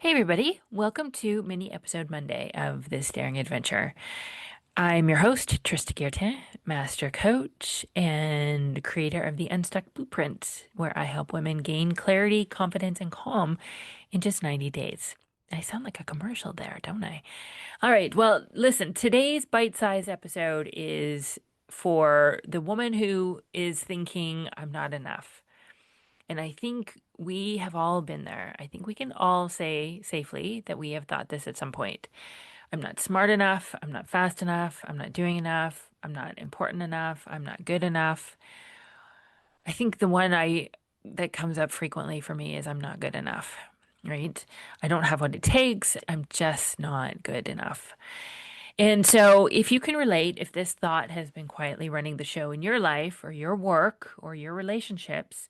Hey everybody, welcome to mini episode Monday of this daring adventure. I'm your host, Trista Guertin, master coach and creator of the Unstuck Blueprint, where I help women gain clarity, confidence, and calm in just 90 days. I sound like a commercial there, don't I? All right, well, listen, today's bite-sized episode is for the woman who is thinking, I'm not enough. And I think we have all been there. I think we can all say safely that we have thought this at some point. I'm not smart enough. I'm not fast enough. I'm not doing enough. I'm not important enough. I'm not good enough. I think the one I that comes up frequently for me is I'm not good enough, right? I don't have what it takes. I'm just not good enough. And so, if you can relate, if this thought has been quietly running the show in your life or your work or your relationships,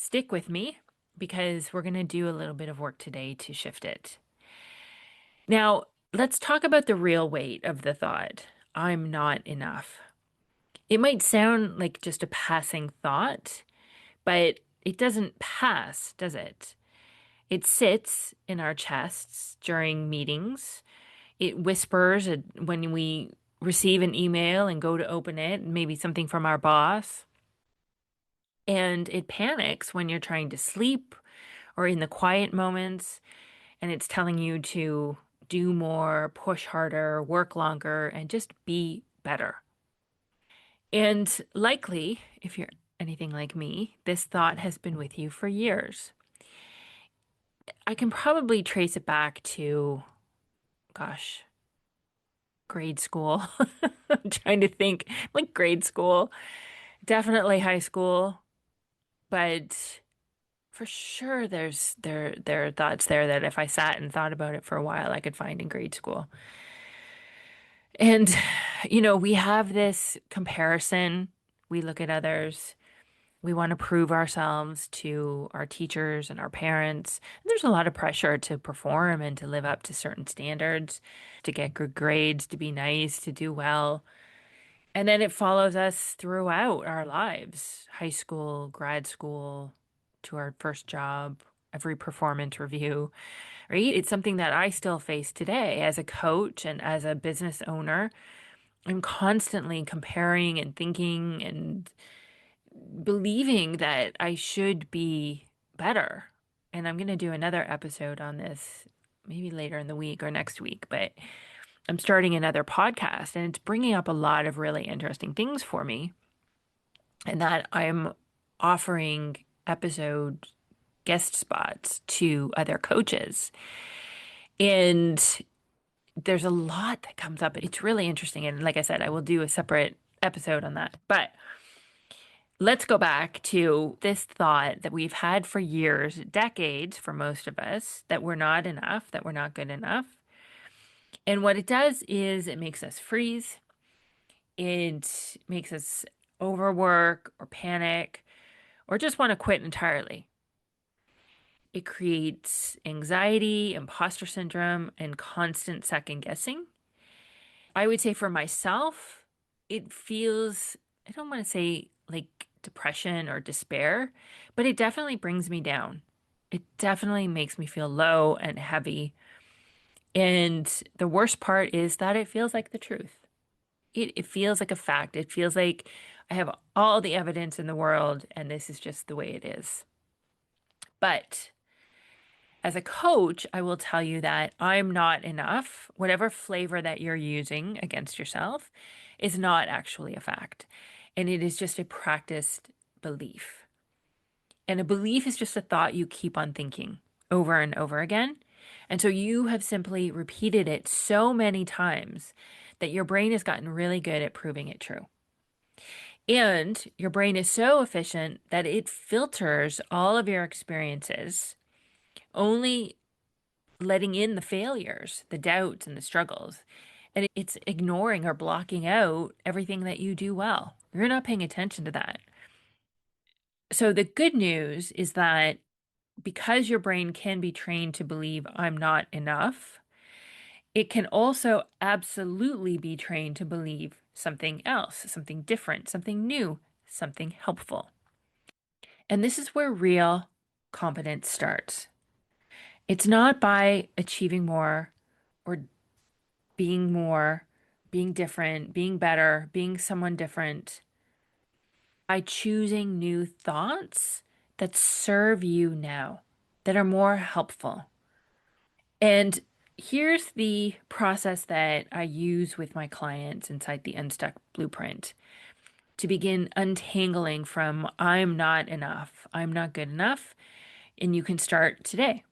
stick with me because we're going to do a little bit of work today to shift it. Now, let's talk about the real weight of the thought. I'm not enough. It might sound like just a passing thought, but it doesn't pass, does it? It sits in our chests during meetings. It whispers when we receive an email and go to open it, maybe something from our boss. And it panics when you're trying to sleep or in the quiet moments, and it's telling you to do more, push harder, work longer, and just be better. And likely, if you're anything like me, this thought has been with you for years. I can probably trace it back to, gosh, grade school. I'm trying to think like grade school, definitely high school, but for sure there are thoughts there that if I sat and thought about it for a while, I could find in grade school. And we have this comparison. We look at others. We want to prove ourselves to our teachers and our parents. And there's a lot of pressure to perform and to live up to certain standards, to get good grades, to be nice, to do well. And then it follows us throughout our lives, high school, grad school, to our first job, every performance review, right? It's something that I still face today as a coach and as a business owner. I'm constantly comparing and thinking and believing that I should be better. And I'm going to do another episode on this maybe later in the week or next week, but I'm starting another podcast and it's bringing up a lot of really interesting things for me. And that I'm offering episode guest spots to other coaches. And there's a lot that comes up. It's really interesting. And like I said, I will do a separate episode on that. But let's go back to this thought that we've had for years, decades for most of us, that we're not enough, that we're not good enough. And what it does is it makes us freeze. It makes us overwork or panic or just want to quit entirely. It creates anxiety, imposter syndrome, and constant second guessing. I would say for myself, it feels, I don't want to say like depression or despair, but it definitely brings me down. It definitely makes me feel low and heavy. And the worst part is that it feels like the truth. It feels like a fact. It feels like I have all the evidence in the world, and this is just the way it is. But as a coach, I will tell you that I'm not enough. Whatever flavor that you're using against yourself is not actually a fact. And it is just a practiced belief. And a belief is just a thought you keep on thinking over and over again. And so you have simply repeated it so many times that your brain has gotten really good at proving it true. And your brain is so efficient that it filters all of your experiences, only letting in the failures, the doubts, and the struggles. And it's ignoring or blocking out everything that you do well. You're not paying attention to that. So the good news is that because your brain can be trained to believe I'm not enough, it can also absolutely be trained to believe something else, something different, something new, something helpful. And this is where real competence starts. It's not by achieving or more, being different, being better, being someone different, by choosing new thoughts that serve you now, that are more helpful. And here's the process that I use with my clients inside the Unstuck Blueprint to begin untangling from I'm not enough, I'm not good enough, and you can start today.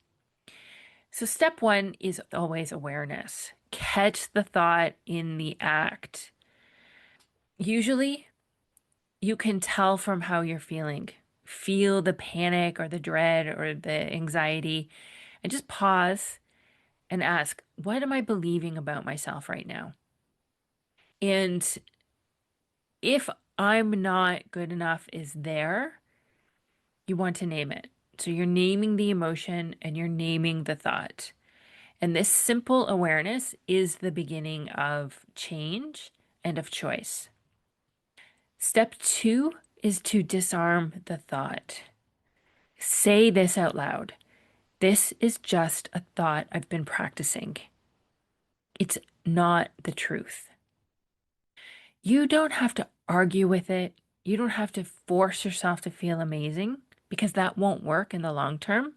So, step one is always awareness. Catch the thought in the act. Usually, you can tell from how you're feeling. Feel the panic or the dread or the anxiety, and just pause and ask, what am I believing about myself right now? And if I'm not good enough is there, you want to name it. So you're naming the emotion and you're naming the thought. And this simple awareness is the beginning of change and of choice. Step two is to disarm the thought. Say this out loud. This is just a thought I've been practicing. It's not the truth. You don't have to argue with it. You don't have to force yourself to feel amazing because that won't work in the long term.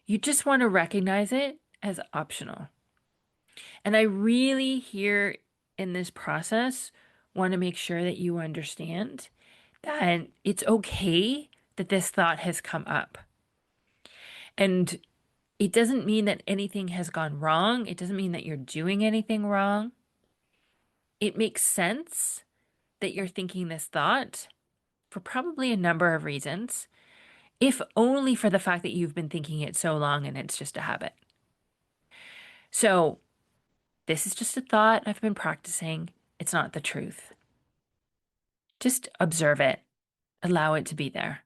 You just want to recognize it as optional. And I really here in this process want to make sure that you understand that it's okay that this thought has come up. And it doesn't mean that anything has gone wrong. It doesn't mean that you're doing anything wrong. It makes sense that you're thinking this thought for probably a number of reasons, if only for the fact that you've been thinking it so long and it's just a habit. So, this is just a thought I've been practicing. It's not the truth. Just observe it, allow it to be there.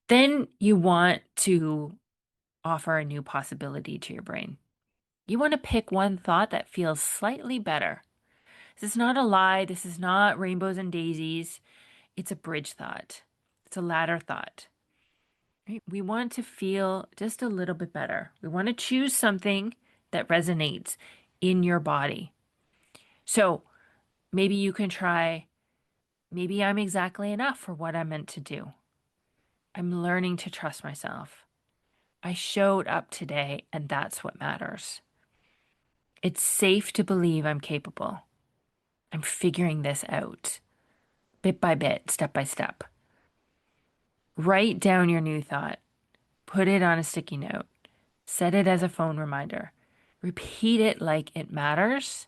Then you want to offer a new possibility to your brain. You want to pick one thought that feels slightly better. This is not a lie. This is not rainbows and daisies. It's a bridge thought. It's a ladder thought. Right? We want to feel just a little bit better. We want to choose something that resonates in your body. So maybe you can try, maybe I'm exactly enough for what I'm meant to do. I'm learning to trust myself. I showed up today, and that's what matters. It's safe to believe I'm capable. I'm figuring this out bit by bit, step by step. Write down your new thought. Put it on a sticky note. Set it as a phone reminder. Repeat it like it matters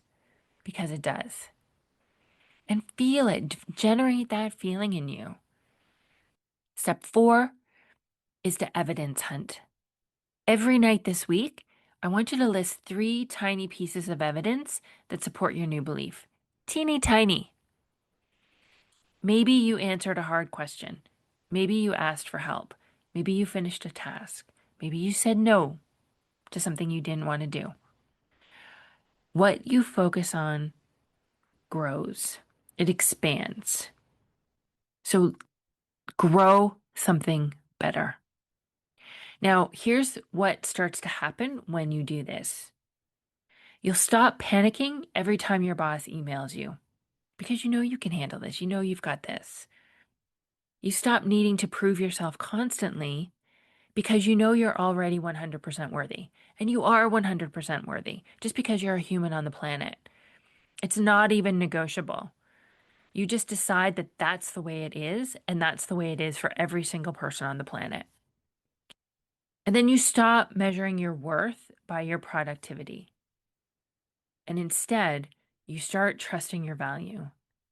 because it does. And feel it. Generate that feeling in you. Step four is to evidence hunt. Every night this week, I want you to list 3 tiny pieces of evidence that support your new belief. Teeny tiny. Maybe you answered a hard question. Maybe you asked for help. Maybe you finished a task. Maybe you said no to something you didn't want to do. What you focus on grows, it expands. So grow something better. Now, here's what starts to happen when you do this. You'll stop panicking every time your boss emails you because you know you can handle this. You know you've got this. You stop needing to prove yourself constantly because you know you're already 100% worthy. And you are 100% worthy just because you're a human on the planet. It's not even negotiable. You just decide that that's the way it is, and that's the way it is for every single person on the planet. And then you stop measuring your worth by your productivity. And instead, you start trusting your value.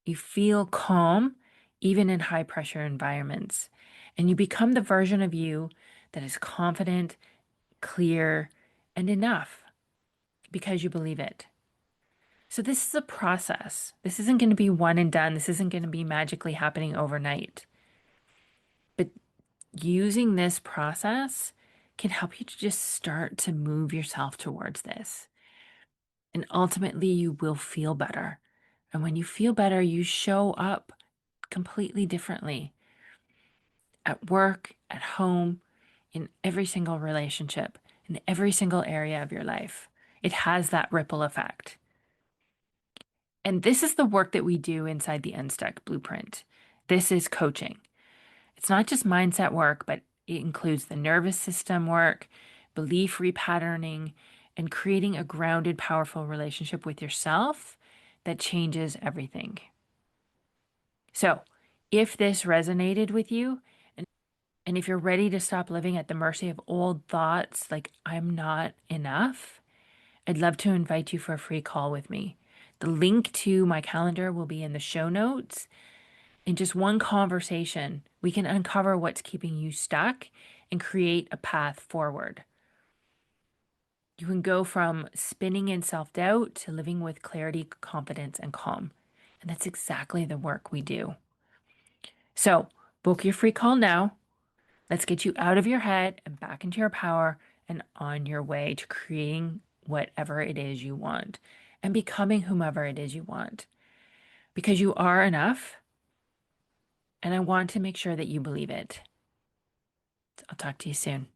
You feel calm, even in high pressure environments. And you become the version of you that is confident, clear, and enough because you believe it. So, this is a process. This isn't going to be one and done. This isn't going to be magically happening overnight. But using this process can help you to just start to move yourself towards this. And ultimately, you will feel better. And when you feel better, you show up completely differently at work, at home, in every single relationship, in every single area of your life. It has that ripple effect. And this is the work that we do inside the Unstuck Blueprint. This is coaching. It's not just mindset work, but it includes the nervous system work, belief repatterning, and creating a grounded, powerful relationship with yourself that changes everything. So, if this resonated with you, and if you're ready to stop living at the mercy of old thoughts like I'm not enough, I'd love to invite you for a free call with me. The link to my calendar will be in the show notes. In just one conversation, we can uncover what's keeping you stuck and create a path forward. You can go from spinning in self doubt to living with clarity, confidence, and calm. And that's exactly the work we do. So, book your free call now. Let's get you out of your head and back into your power and on your way to creating whatever it is you want and becoming whomever it is you want. Because you are enough, and I want to make sure that you believe it. I'll talk to you soon.